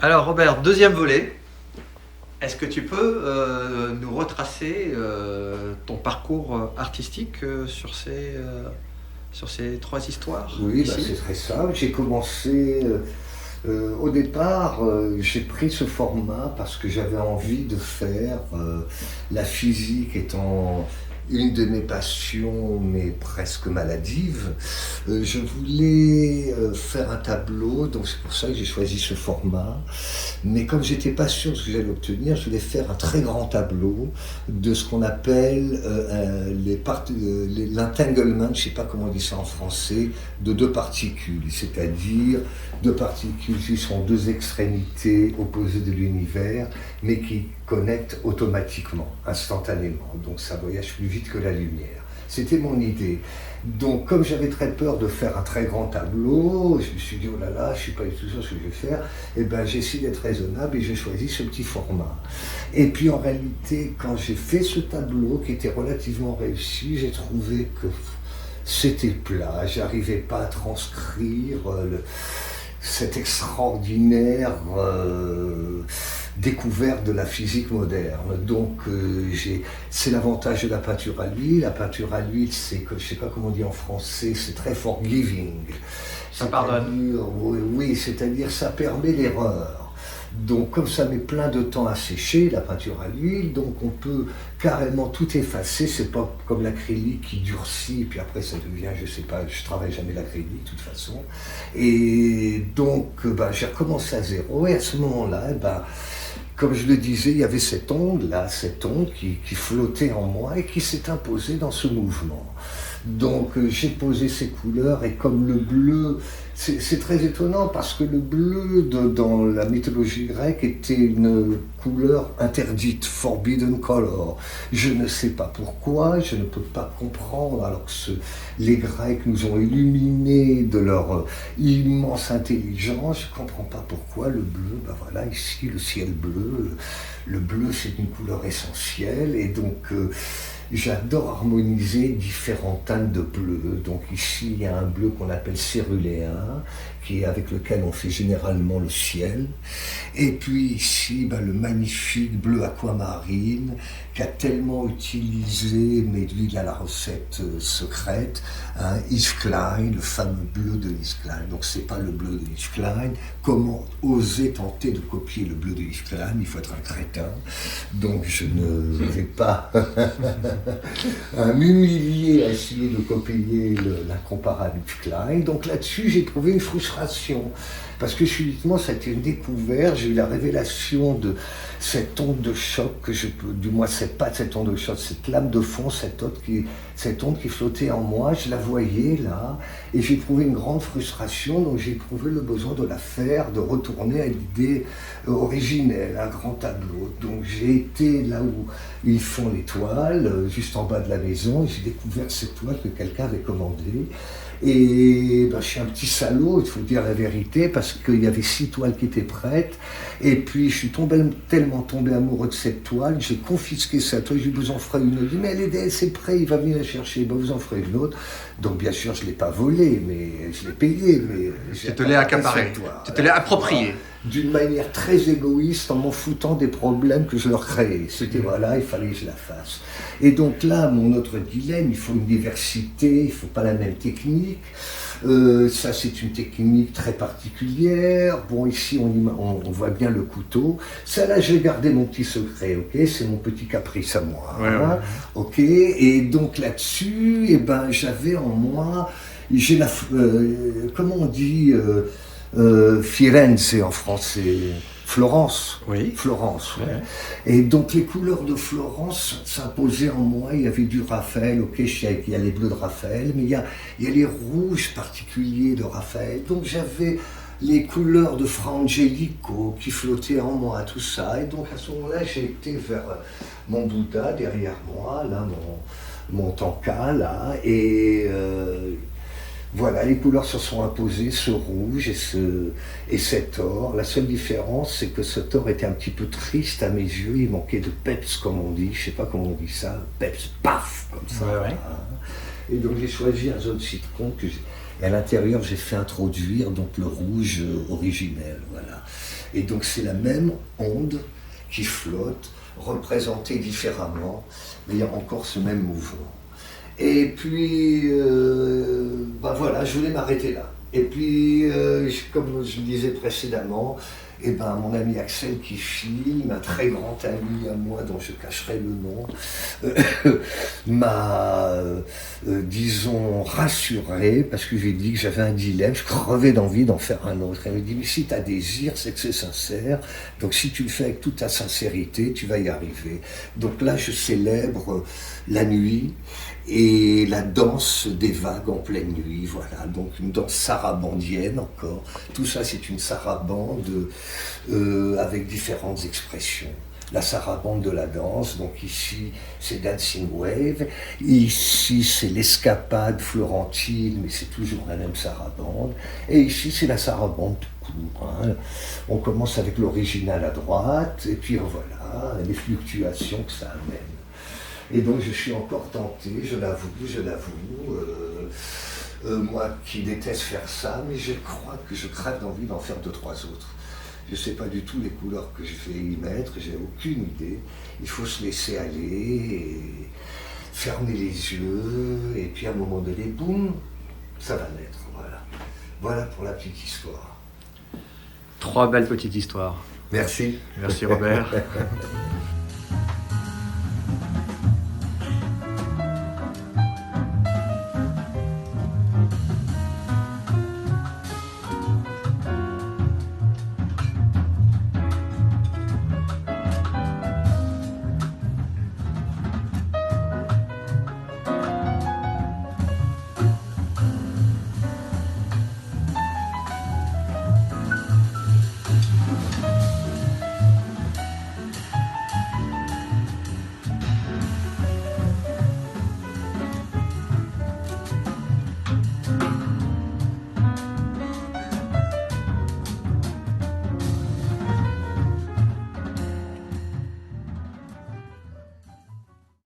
Alors Robert, deuxième volet. Est-ce que tu peux nous retracer ton parcours artistique sur ces trois histoires Oui, ici? c'est très simple. J'ai commencé, au départ, j'ai pris ce format parce que j'avais envie de faire, la physique étant une de mes passions, mais presque maladive. Je voulais faire un tableau, donc c'est pour ça que j'ai choisi ce format. Mais comme j'étais pas sûr de ce que j'allais obtenir, je voulais faire un très grand tableau de ce qu'on appelle l'entanglement, je sais pas comment on dit ça en français, de deux particules, c'est-à-dire deux particules qui sont deux extrémités opposées de l'univers, mais qui connectent automatiquement, instantanément. Donc ça voyage plus vite que la lumière. C'était mon idée. Donc, comme j'avais très peur de faire un très grand tableau, je me suis dit, oh là là, je ne suis pas du tout sûr ce que je vais faire, et ben j'ai essayé d'être raisonnable et j'ai choisi ce petit format. Et puis en réalité, quand j'ai fait ce tableau qui était relativement réussi, j'ai trouvé que c'était plat, j'arrivais pas à transcrire cette extraordinaire découverte de la physique moderne. Donc c'est l'avantage de la peinture à l'huile. La peinture à l'huile, c'est que, je ne sais pas comment on dit en français, c'est très forgiving. Ça pardonne. Oui, oui, c'est-à-dire ça permet l'erreur. Donc comme ça met plein de temps à sécher, la peinture à l'huile, donc on peut carrément tout effacer, c'est pas comme l'acrylique qui durcit, puis après ça devient, je sais pas, je travaille jamais l'acrylique de toute façon. Et donc j'ai recommencé à zéro, et à ce moment-là, comme je le disais, il y avait cette onde-là, cette onde qui flottait en moi et qui s'est imposée dans ce mouvement. Donc j'ai posé ces couleurs, et comme le bleu, c'est très étonnant parce que le bleu dans la mythologie grecque était une couleur interdite, forbidden color. Je ne sais pas pourquoi, je ne peux pas comprendre, alors que les Grecs nous ont illuminés de leur immense intelligence. Je ne comprends pas pourquoi le bleu, voilà, ici le ciel bleu, le bleu c'est une couleur essentielle, et donc j'adore harmoniser différentes teintes de bleu. Donc ici, il y a un bleu qu'on appelle céruléen, avec lequel on fait généralement le ciel. Et puis ici, le magnifique bleu aquamarine, qu'a tellement utilisé, mais lui, il a la recette secrète, Yves Klein, le fameux bleu de Yves Klein. Donc c'est pas le bleu de Yves Klein. Comment oser tenter de copier le bleu de Yves Klein? Il faut être un crétin. Donc je ne vais pas m'humilier à essayer de copier l'incomparable Yves Klein. Donc là-dessus, j'ai trouvé une frustration. Parce que subitement, ça a été une découverte, j'ai eu la révélation de cette onde de choc, que je peux, du moins pas cette onde de choc, cette lame de fond, cette onde qui flottait en moi, je la voyais là, et j'ai trouvé une grande frustration, donc j'ai trouvé le besoin de la faire, de retourner à l'idée originelle, un grand tableau. Donc j'ai été là où ils font les toiles, juste en bas de la maison, et j'ai découvert cette toile que quelqu'un avait commandée. Et je suis un petit salaud, il faut dire la vérité, parce qu'il y avait 6 toiles qui étaient prêtes, et puis je suis tellement tombé amoureux de cette toile, j'ai confisqué cette toile, j'ai dit vous en ferez une autre. Il dit mais elle c'est prêt, il va venir la chercher, vous en ferez une autre. Donc bien sûr je ne l'ai pas volée, mais je l'ai payée. Mais tu te l'es accaparée, tu te l'es appropriée. D'une manière très égoïste, en m'en foutant des problèmes que je leur créais. C'était voilà, il fallait que je la fasse. Et donc là, mon autre dilemme, il faut une diversité, il ne faut pas la même technique. Ça, c'est une technique très particulière. Bon, ici, on voit bien le couteau. Ça, là, j'ai gardé mon petit secret, ok? C'est mon petit caprice à moi. Ouais, hein, ouais. Ok? Et donc là-dessus, j'avais en moi, comment on dit Firenze en français, Florence. Oui. Florence, ouais. Ouais. Et donc les couleurs de Florence s'imposaient en moi. Il y avait du Raphaël, ok, je sais qu'il y a les bleus de Raphaël, mais il y a les rouges particuliers de Raphaël. Donc j'avais les couleurs de Fra Angelico qui flottaient en moi, tout ça. Et donc à ce moment-là, j'ai été vers mon Bouddha derrière moi, là, mon tanka, là, et voilà, les couleurs se sont imposées, ce rouge et cet or. La seule différence, c'est que cet or était un petit peu triste à mes yeux. Il manquait de peps, comme on dit. Je ne sais pas comment on dit ça. Peps, paf, comme ça. Ouais, ouais. Et donc j'ai choisi un jaune citron et à l'intérieur j'ai fait introduire donc le rouge originel, voilà. Et donc c'est la même onde qui flotte, représentée différemment, mais il y a encore ce même mouvement. Et puis, voilà, je voulais m'arrêter là. Et puis, comme je le disais précédemment, mon ami Axel qui filme, un très grand ami à moi dont je cacherai le nom, m'a, disons, rassuré parce que j'ai dit que j'avais un dilemme, je crevais d'envie d'en faire un autre. Il me dit, mais si tu as désir, c'est que c'est sincère, donc si tu le fais avec toute ta sincérité, tu vas y arriver. Donc là, je célèbre la nuit et la danse des vagues en pleine nuit, voilà, donc une danse sarabandienne encore. Tout ça, c'est une sarabande avec différentes expressions. La sarabande de la danse, donc ici c'est Dancing Wave, ici c'est l'escapade florentine, mais c'est toujours la même sarabande, et ici c'est la sarabande tout court. Hein. On commence avec l'original à droite, et puis voilà, les fluctuations que ça amène. Et donc je suis encore tenté, je l'avoue, moi qui déteste faire ça, mais je crois que je crève d'envie d'en faire 2-3 autres. Je ne sais pas du tout les couleurs que je vais y mettre, j'ai aucune idée. Il faut se laisser aller, et fermer les yeux, et puis à un moment donné, boum, ça va naître, voilà. Voilà pour la petite histoire. 3 belles petites histoires. Merci. Merci Robert.